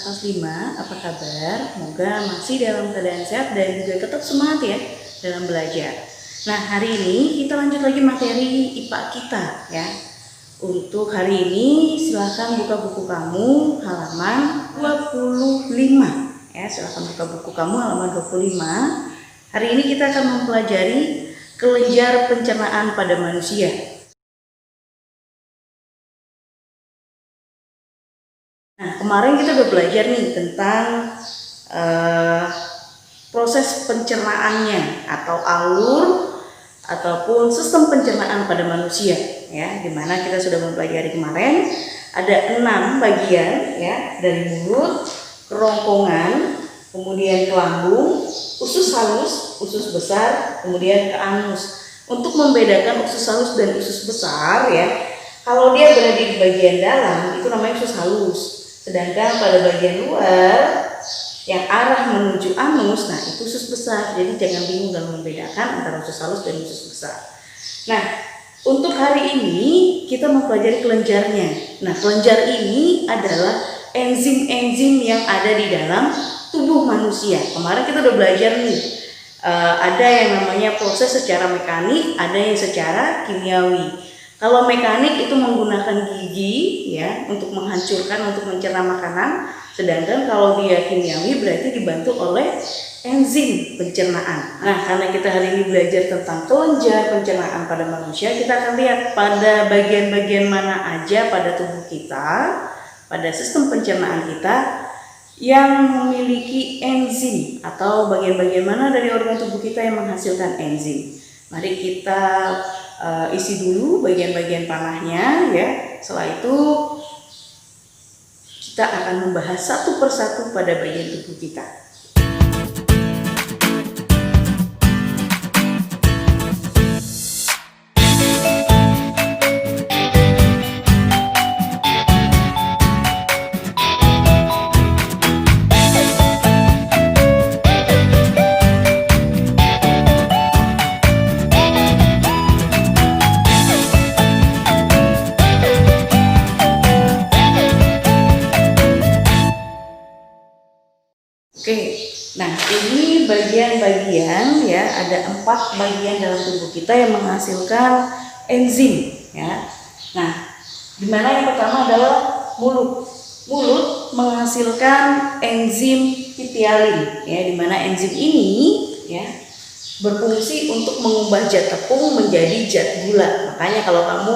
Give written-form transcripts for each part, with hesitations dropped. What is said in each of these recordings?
kelas 5, apa kabar? Semoga masih dalam keadaan sehat dan juga tetap semangat ya dalam belajar. Nah, hari ini kita lanjut lagi materi IPA kita ya. Untuk hari ini silahkan buka buku kamu halaman 25 ya, silahkan buka buku kamu halaman 25. Hari ini kita akan mempelajari kelenjar pencernaan pada manusia. Nah, kemarin kita udah belajar nih tentang proses pencernaannya atau alur ataupun sistem pencernaan pada manusia ya, dimana kita sudah mempelajari kemarin ada 6 bagian ya, dari mulut, kerongkongan, kemudian ke lambung, usus halus, usus besar, kemudian ke anus. Untuk membedakan usus halus dan usus besar ya, kalau dia berada di bagian dalam itu namanya usus halus. Sedangkan pada bagian luar yang arah menuju anus, nah itu usus besar. Jadi jangan bingung dalam membedakan antara usus halus dan usus besar. Nah, untuk hari ini kita mempelajari kelenjarnya. Nah, kelenjar ini adalah enzim-enzim yang ada di dalam tubuh manusia. Kemarin kita udah belajar nih, ada yang namanya proses secara mekanik, ada yang secara kimiawi. Kalau mekanik itu menggunakan gigi ya untuk menghancurkan, untuk mencerna makanan. Sedangkan kalau dia kimiawi berarti dibantu oleh enzim pencernaan. Nah, karena kita hari ini belajar tentang kelenjar pencernaan pada manusia, kita akan lihat pada bagian-bagian mana aja pada tubuh kita, pada sistem pencernaan kita yang memiliki enzim, atau bagian-bagian mana dari organ tubuh kita yang menghasilkan enzim. Mari kita isi dulu bagian-bagian panahnya ya. Setelah itu kita akan membahas satu persatu pada bagian tubuh kita. Oke, nah ini bagian-bagian ya, ada 4 bagian dalam tubuh kita yang menghasilkan enzim ya. Nah, dimana yang pertama adalah mulut. Mulut menghasilkan enzim pitialin ya, dimana enzim ini ya berfungsi untuk mengubah zat tepung menjadi zat gula. Makanya kalau kamu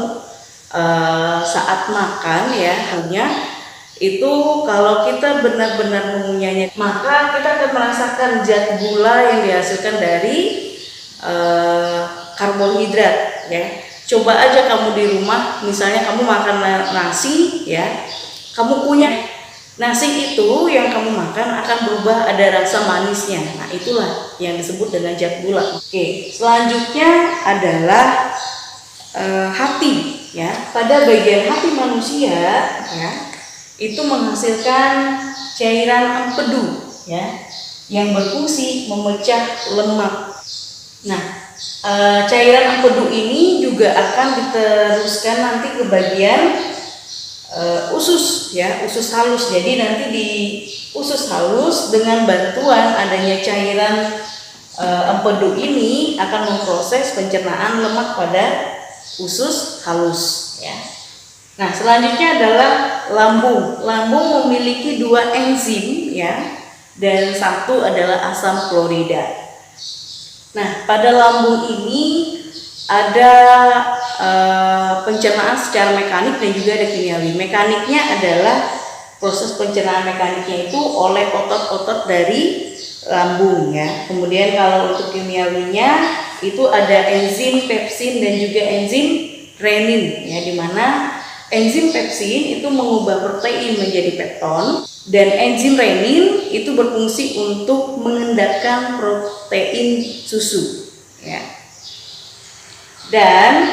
saat makan ya, hanya itu kalau kita benar-benar mengunyahnya, maka kita akan merasakan zat gula yang dihasilkan dari karbohidrat ya. Coba aja kamu di rumah, misalnya kamu makan nasi ya, kamu kunyah nasi itu yang kamu makan akan berubah, ada rasa manisnya. Nah, itulah yang disebut dengan zat gula. Oke, selanjutnya adalah hati ya. Pada bagian hati manusia ya, itu menghasilkan cairan empedu ya, yang berfungsi memecah lemak. Nah, cairan empedu ini juga akan diteruskan nanti ke bagian usus ya, usus halus. Jadi nanti di usus halus dengan bantuan adanya cairan empedu ini akan memproses pencernaan lemak pada usus halus ya. Nah, selanjutnya adalah lambung. Lambung memiliki 2 enzim ya, dan satu adalah asam klorida. Nah, pada lambung ini ada pencernaan secara mekanik dan juga ada kimiawi. Mekaniknya adalah proses pencernaan mekaniknya itu oleh otot-otot dari lambung ya. Kemudian kalau untuk kimiawinya itu ada enzim pepsin dan juga enzim renin ya, dimana enzim pepsin itu mengubah protein menjadi pepton, dan enzim renin itu berfungsi untuk mengendapkan protein susu ya. Dan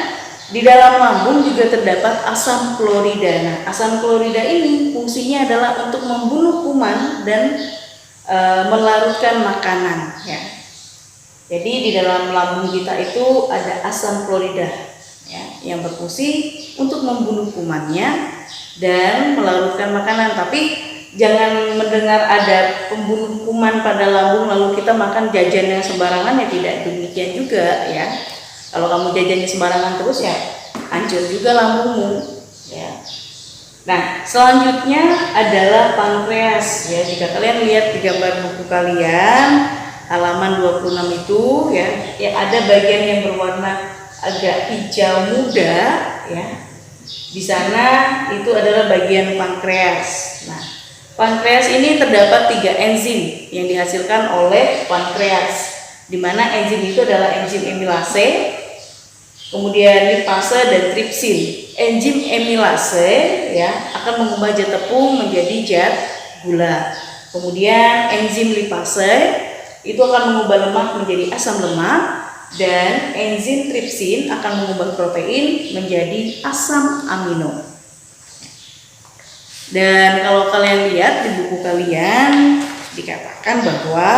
di dalam lambung juga terdapat asam klorida. Nah, asam klorida ini fungsinya adalah untuk membunuh kuman dan melarutkan makanan ya. Jadi di dalam lambung kita itu ada asam klorida ya, yang berfungsi untuk membunuh kumannya dan melarutkan makanan. Tapi Jangan mendengar ada pembunuh kuman pada lambung lalu kita makan jajan yang sembarangan, ya tidak demikian juga ya. Kalau kamu jajannya sembarangan terus ya hancur juga lambungmu ya. Nah, selanjutnya adalah pankreas ya. Jika kalian lihat di gambar buku kalian halaman 26 itu ya, ada bagian yang berwarna agak hijau muda ya. Di sana itu adalah bagian pankreas. Nah, pankreas ini terdapat 3 enzim yang dihasilkan oleh pankreas, di mana enzim itu adalah enzim amilase, kemudian lipase dan tripsin. Enzim amilase ya akan mengubah zat tepung menjadi zat gula. Kemudian enzim lipase itu akan mengubah lemak menjadi asam lemak, dan enzim tripsin akan mengubah protein menjadi asam amino. Dan kalau kalian lihat di buku kalian dikatakan bahwa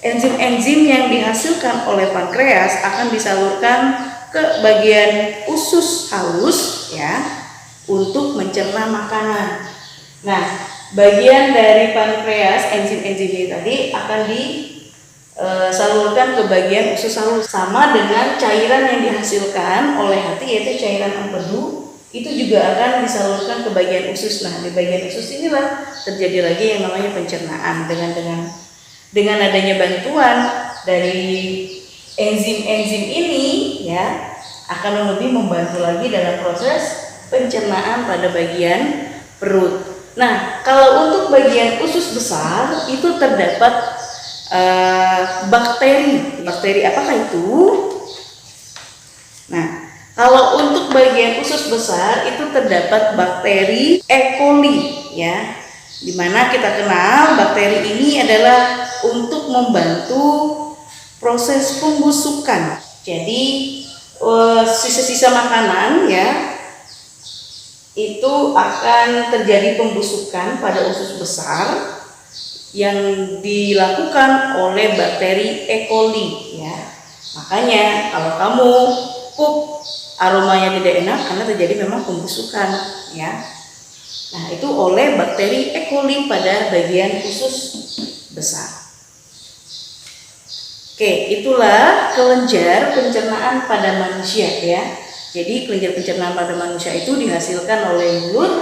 enzim-enzim yang dihasilkan oleh pankreas akan disalurkan ke bagian usus halus ya untuk mencerna makanan. Nah, bagian dari pankreas enzim-enzim ini tadi akan disalurkan ke bagian usus halus, sama dengan cairan yang dihasilkan oleh hati yaitu cairan empedu, itu juga akan disalurkan ke bagian usus. Nah, di bagian usus inilah terjadi lagi yang namanya pencernaan dengan adanya bantuan dari enzim-enzim ini ya akan lebih membantu lagi dalam proses pencernaan pada bagian perut. Nah, kalau untuk bagian usus besar itu terdapat bakteri. Bakteri apakah itu? Nah, kalau untuk bagian usus besar itu terdapat bakteri E. coli ya. Dimana kita kenal bakteri ini adalah untuk membantu proses pembusukan. Jadi sisa-sisa makanan ya itu akan terjadi pembusukan pada usus besar yang dilakukan oleh bakteri E. coli ya. Makanya kalau kamu pup aromanya tidak enak karena terjadi memang pembusukan ya. Nah, itu oleh bakteri E. coli pada bagian usus besar. Oke, itulah kelenjar pencernaan pada manusia ya. Jadi kelenjar pencernaan pada manusia itu dihasilkan oleh mulut,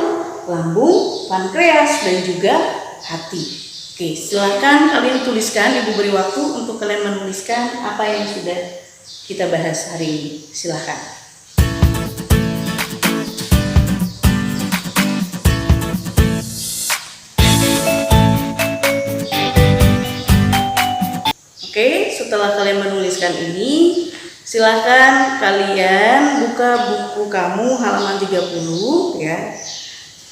lambung, pankreas, dan juga hati. Oke, silahkan kalian tuliskan, Ibu beri waktu untuk kalian menuliskan apa yang sudah kita bahas hari ini. Silahkan. Oke, setelah kalian menuliskan ini, silahkan kalian buka buku kamu halaman 30 ya.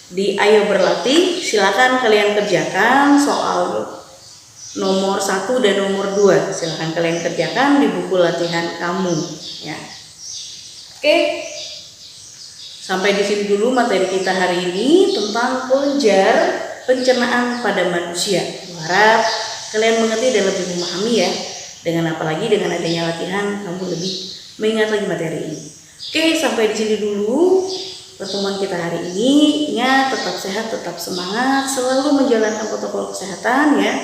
Di Ayo Berlatih, silahkan kalian kerjakan soal nomor 1 dan nomor 2. Silahkan kalian kerjakan di buku latihan kamu ya. Oke, sampai di sini dulu materi kita hari ini tentang kelenjar pencernaan pada manusia. Harap kalian mengerti dan lebih memahami ya. Dengan apalagi dengan adanya latihan kamu lebih mengingat lagi materi ini. Oke, sampai di sini dulu pertemuan kita hari ini. Ingat, tetap sehat, tetap semangat, selalu menjalankan protokol kesehatan ya.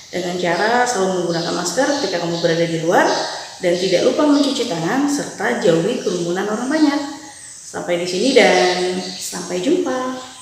Dengan cara selalu menggunakan masker ketika kamu berada di luar, dan tidak lupa mencuci tangan serta jauhi kerumunan orang banyak. Sampai di sini dan sampai jumpa.